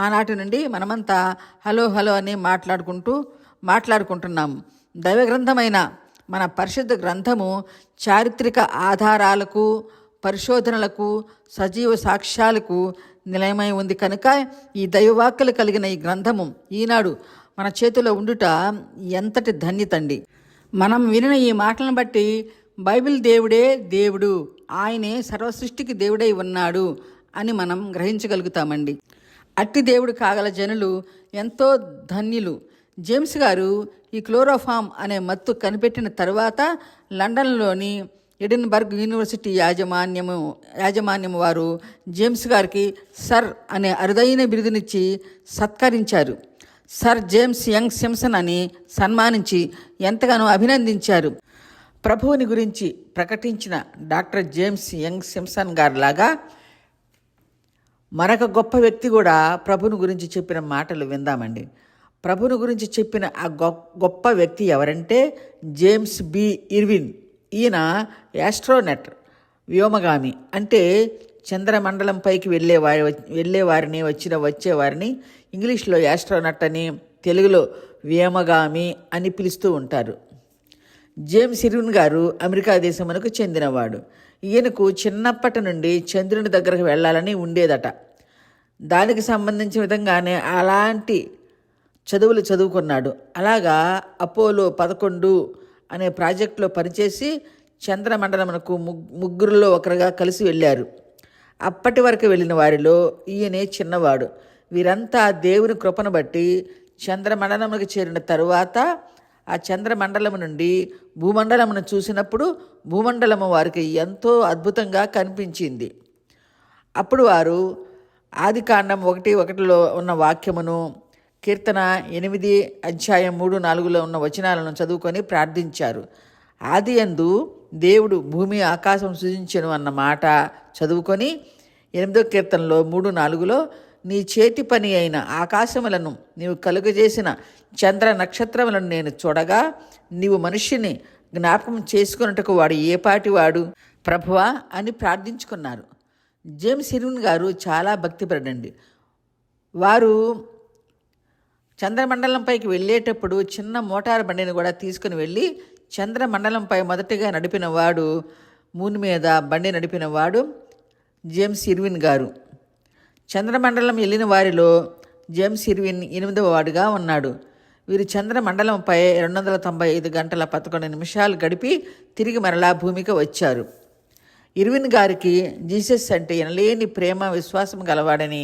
ఆనాటి నుండి మనమంతా హలో హలో అని మాట్లాడుకుంటున్నాము. దైవ గ్రంథమైన మన పరిశుద్ధ గ్రంథము చారిత్రక ఆధారాలకు, పరిశోధనలకు, సజీవ సాక్ష్యాలకు నిలయమై ఉంది కనుక ఈ దైవవాక్కులు కలిగిన ఈ గ్రంథము ఈనాడు మన చేతిలో ఉండుట ఎంతటి ధన్యతండి. మనం వినిన ఈ మాటలను బట్టి బైబిల్ దేవుడే దేవుడు, ఆయనే సర్వసృష్టికి దేవుడై ఉన్నాడు అని మనం గ్రహించగలుగుతామండి. అట్టి దేవుడు కాగల జనులు ఎంతో ధన్యులు. జేమ్స్ గారు ఈ క్లోరోఫామ్ అనే మత్తు కనిపెట్టిన తరువాత లండన్లోని ఎడిన్బర్గ్ యూనివర్సిటీ యాజమాన్యము వారు జేమ్స్ గారికి సర్ అనే అరుదైన బిరుదునిచ్చి సత్కరించారు. సర్ జేమ్స్ యంగ్ సింప్సన్ అని సన్మానించి ఎంతగానో అభినందించారు. ప్రభువుని గురించి ప్రకటించిన డాక్టర్ జేమ్స్ యంగ్ సింప్సన్ గారిలాగా మరొక గొప్ప వ్యక్తి కూడా ప్రభుని గురించి చెప్పిన మాటలు విందామండి. ప్రభుని గురించి చెప్పిన ఆ గొప్ప వ్యక్తి ఎవరంటే జేమ్స్ బి ఇర్విన్. ఈయన యాస్ట్రోనట్, వ్యోమగామి, అంటే చంద్రమండలంపైకి వెళ్ళేవారిని వచ్చేవారిని ఇంగ్లీష్లో యాస్ట్రోనట్ అని, తెలుగులో వ్యోమగామి అని పిలుస్తూ ఉంటారు. జేమ్స్ ఇర్విన్ గారు అమెరికా దేశమునకు చెందినవాడు. ఈయనకు చిన్నప్పటి నుండి చంద్రుని దగ్గరకు వెళ్ళాలని ఉండేదట. దానికి సంబంధించిన విధంగానే అలాంటి చదువులు చదువుకున్నాడు. అలాగా అపోలో 11 అనే ప్రాజెక్టులో పనిచేసి చంద్రమండలమునకు ముగ్గురులో ఒకరుగా కలిసి వెళ్ళారు. అప్పటి వరకు వెళ్ళిన వారిలో ఈయనే చిన్నవాడు. వీరంతా దేవుని కృపను బట్టి చంద్రమండలమునకు చేరిన తరువాత ఆ చంద్రమండలము నుండి భూమండలమును చూసినప్పుడు భూమండలము వారికి ఎంతో అద్భుతంగా కనిపించింది. అప్పుడు వారు ఆదికాండం 1:1 ఉన్న వాక్యమును, కీర్తన 8:3-4 ఉన్న వచనాలను చదువుకొని ప్రార్థించారు. ఆదియందు దేవుడు భూమి ఆకాశం సృజించెను అన్న మాట చదువుకొని 8వ కీర్తనలో 3-4 నీ చేతి పని అయిన ఆకాశములను నీవు కలుగజేసిన చంద్ర నక్షత్రములను నేను చూడగా నీవు మనుష్యుని జ్ఞాపకం చేసుకున్నట్టుకు వాడు ఏపాటివాడు ప్రభువా అని ప్రార్థించుకున్నారు. జేమ్స్ ఇర్విన్ గారు చాలా భక్తిపరుడండి. వారు చంద్రమండలంపైకి వెళ్ళేటప్పుడు చిన్న మోటార్ బండిని కూడా తీసుకుని వెళ్ళి చంద్రమండలంపై మొదటిగా నడిపిన వాడు, మూన్ మీద బండి నడిపిన వాడు జేమ్స్ ఇర్విన్ గారు. చంద్రమండలం వెళ్ళిన వారిలో జేమ్స్ ఇర్విన్ 8వ వాడుగా ఉన్నాడు. వీరు చంద్రమండలంపై 295 గంటల 11 నిమిషాలు గడిపి తిరిగి మరలా భూమికి వచ్చారు. ఇర్విన్ గారికి జీసస్ అంటే ఎనలేని ప్రేమ విశ్వాసం గలవాడని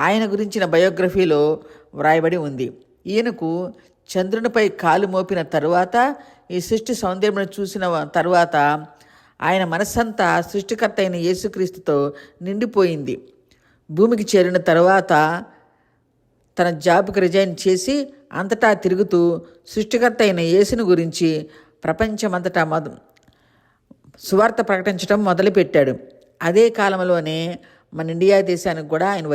ఆయన గురించిన బయోగ్రఫీలో వ్రాయబడి ఉంది. ఈయనకు చంద్రునిపై కాలు మోపిన తరువాత, ఈ సృష్టి సౌందర్యమును చూసిన తరువాత ఆయన మనస్సంతా సృష్టికర్త అయిన యేసుక్రీస్తుతో నిండిపోయింది. భూమికి చేరిన తరువాత తన జాబ్కి రిజైన్ చేసి అంతటా తిరుగుతూ సృష్టికర్త అయిన యేసుని గురించి ప్రపంచమంతటా సువార్త ప్రకటించడం మొదలుపెట్టాడు. అదే కాలంలోనే మన ఇండియా దేశానికి కూడా ఆయన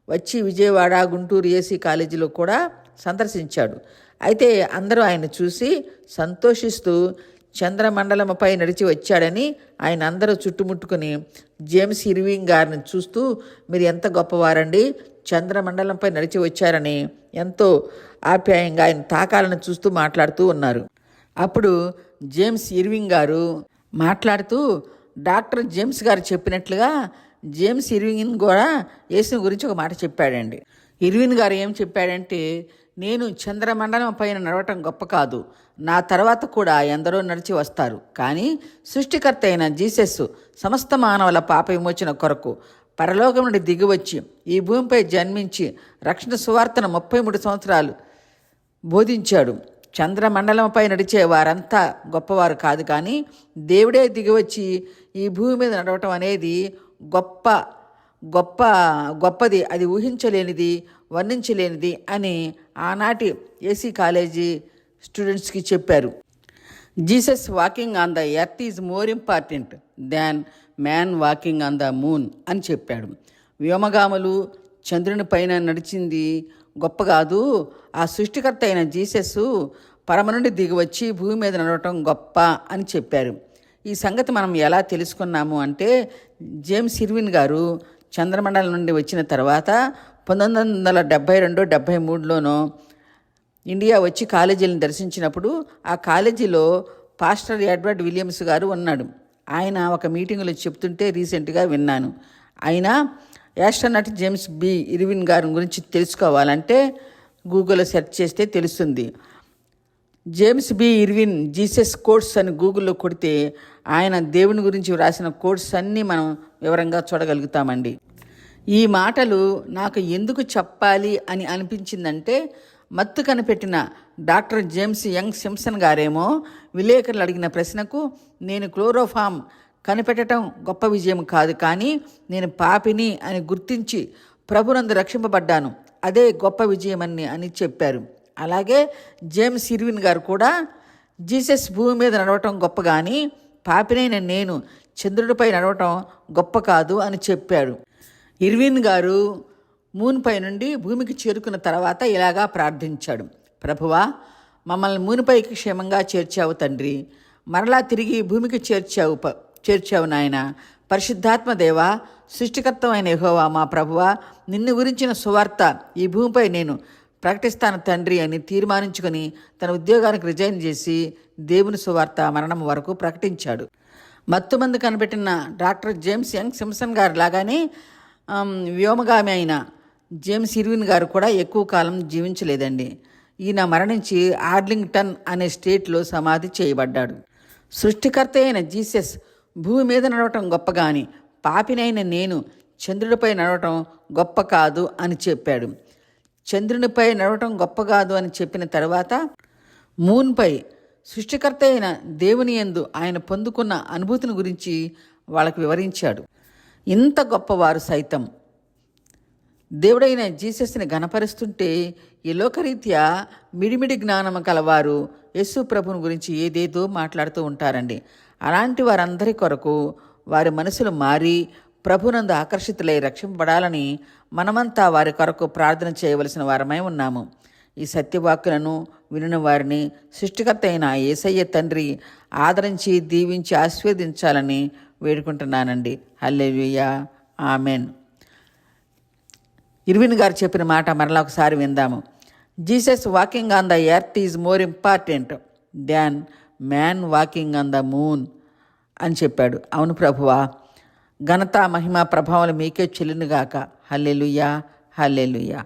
వచ్చి విజయవాడ, గుంటూరు ఏసీ కాలేజీలో కూడా సందర్శించాడు. అయితే అందరూ ఆయన చూసి సంతోషిస్తూ చంద్రమండలంపై నడిచి వచ్చాడని ఆయన అందరూ చుట్టుముట్టుకుని జేమ్స్ ఇర్విన్ గారిని చూస్తూ మీరు ఎంత గొప్పవారండి, చంద్రమండలంపై నడిచి వచ్చారని ఎంతో ఆప్యాయంగా ఆయన తాకాలను చూస్తూ మాట్లాడుతూ ఉన్నారు. అప్పుడు జేమ్స్ ఇర్విన్ గారు మాట్లాడుతూ డాక్టర్ జేమ్స్ గారు చెప్పినట్లుగా జేమ్స్ ఇర్విన్ కూడా యేసుని గురించి ఒక మాట చెప్పాడండి. ఇర్విన్ గారు ఏం చెప్పాడంటే, నేను చంద్రమండలం పైన నడవటం గొప్ప కాదు, నా తర్వాత కూడా ఎందరో నడిచి వస్తారు, కానీ సృష్టికర్త అయిన జీసస్ సమస్త మానవుల పాప విమోచన కొరకు పరలోకం నుండి దిగివచ్చి ఈ భూమిపై జన్మించి రక్షణ సువార్తను 33 సంవత్సరాలు బోధించాడు. చంద్రమండలంపై నడిచే వారంతా గొప్పవారు కాదు, కానీ దేవుడే దిగివచ్చి ఈ భూమి మీద నడవటం అనేది గొప్పది, అది ఊహించలేనిది, వర్ణించలేనిది అని ఆనాటి ఏసీ కాలేజీ స్టూడెంట్స్కి చెప్పారు. Jesus walking on the earth is more important than man walking on the moon అని చెప్పాడు. వ్యోమగాములు చంద్రుని పైన నడిచింది గొప్ప కాదు, ఆ సృష్టికర్త అయిన జీసస్ పరమ నుండి దిగివచ్చి భూమి మీద నడవటం గొప్ప అని చెప్పారు. ఈ సంగతి మనం ఎలా తెలుసుకున్నాము అంటే, జేమ్స్ ఇర్విన్ గారు చంద్రమండలం నుండి వచ్చిన తర్వాత 1972-73లోనో ఇండియా వచ్చి కాలేజీలను దర్శించినప్పుడు ఆ కాలేజీలో పాస్టర్ ఎడ్వర్డ్ విలియమ్స్ గారు ఉన్నాడు. ఆయన ఒక మీటింగ్లో చెప్తుంటే రీసెంట్గా విన్నాను. ఆయన యాస్ట్రోనట్ జేమ్స్ బి ఇర్విన్ గారి గురించి తెలుసుకోవాలంటే గూగుల్లో సెర్చ్ చేస్తే తెలుస్తుంది. James B Irwin Jesus quotes అని గూగుల్లో కొడితే ఆయన దేవుని గురించి వ్రాసిన కోట్స్ అన్నీ మనం వివరంగా చూడగలుగుతామండి. ఈ మాటలు నాకు ఎందుకు చెప్పాలి అని అనిపించిందంటే, మత్తు కనిపెట్టిన డాక్టర్ జేమ్స్ యంగ్ సింప్సన్ గారేమో విలేకరులు అడిగిన ప్రశ్నకు, నేను క్లోరోఫామ్ కనిపెట్టడం గొప్ప విజయం కాదు, కానీ నేను పాపిని అని గుర్తించి ప్రభునందు రక్షింపబడ్డాను అదే గొప్ప విజయమని అని చెప్పారు. అలాగే జేమ్స్ ఇర్విన్ గారు కూడా జీసస్ భూమి మీద నడవటం గొప్ప కానీ పాపినైన నేను చంద్రుడిపై నడవటం గొప్ప కాదు అని చెప్పాడు. ఇర్విన్ గారు మూన్పై నుండి భూమికి చేరుకున్న తర్వాత ఇలాగా ప్రార్థించాడు: ప్రభువా, మమ్మల్ని మూనిపైకి క్షేమంగా చేర్చావు తండ్రి, మరలా తిరిగి భూమికి చేర్చావు నాయన. పరిశుద్ధాత్మ దేవా, సృష్టికర్తమైన యెహోవా మా ప్రభువా, నిన్ను గురించిన సువార్త ఈ భూమిపై నేను ప్రకటిస్తాను తండ్రి అని తీర్మానించుకొని తన ఉద్యోగానికి రిజైన్ చేసి దేవుని సువార్త మరణం వరకు ప్రకటించాడు. మత్తుమందు కనిపెట్టిన డాక్టర్ జేమ్స్ యంగ్ సింప్సన్ గారు లాగానే వ్యోమగామి అయిన జేమ్స్ ఇర్విన్ గారు కూడా ఎక్కువ కాలం జీవించలేదండి. ఈయన మరణించి ఆర్లింగ్టన్ అనే స్టేట్లో సమాధి చేయబడ్డాడు. సృష్టికర్త అయిన జీసస్ భూమి మీద నడవటం గొప్ప గాని పాపినైన నేను చంద్రుడిపై నడవటం గొప్ప కాదు అని చెప్పాడు. చంద్రునిపై నడవటం గొప్ప కాదు అని చెప్పిన తర్వాత మూన్పై సృష్టికర్త అయిన దేవుని యందు ఆయన పొందుకున్న అనుభూతిని గురించి వాళ్ళకు వివరించాడు. ఇంత గొప్పవారు సైతం దేవుడైన జీసస్ని ఘనపరుస్తుంటే ఈ లోకరీత్యా మిడిమిడి జ్ఞానం కలవారు యేసు ప్రభుని గురించి ఏదేదో మాట్లాడుతూ ఉంటారండి. అలాంటి వారందరి కొరకు వారి మనసులు మారి ప్రభునందు ఆకర్షితులై రక్షింపబడాలని మనమంతా వారి కొరకు ప్రార్థన చేయవలసిన వారమై ఉన్నాము. ఈ సత్యవాక్కులను వినిన వారిని సృష్టికర్త అయిన యేసయ్య తండ్రి ఆదరించి దీవించి ఆశీర్వదించాలని వేడుకుంటున్నానండి. హల్లెలూయా, ఆమెన్. ఇర్విన్ గారు చెప్పిన మాట మరలా ఒకసారి విందాము. Jesus walking on the earth is more important than man walking on the moon అని చెప్పాడు. అవును ప్రభువా, ఘనత మహిమ ప్రభావాలు మీకే చెల్లునుగాక. హల్లెలూయా, హల్లెలూయా.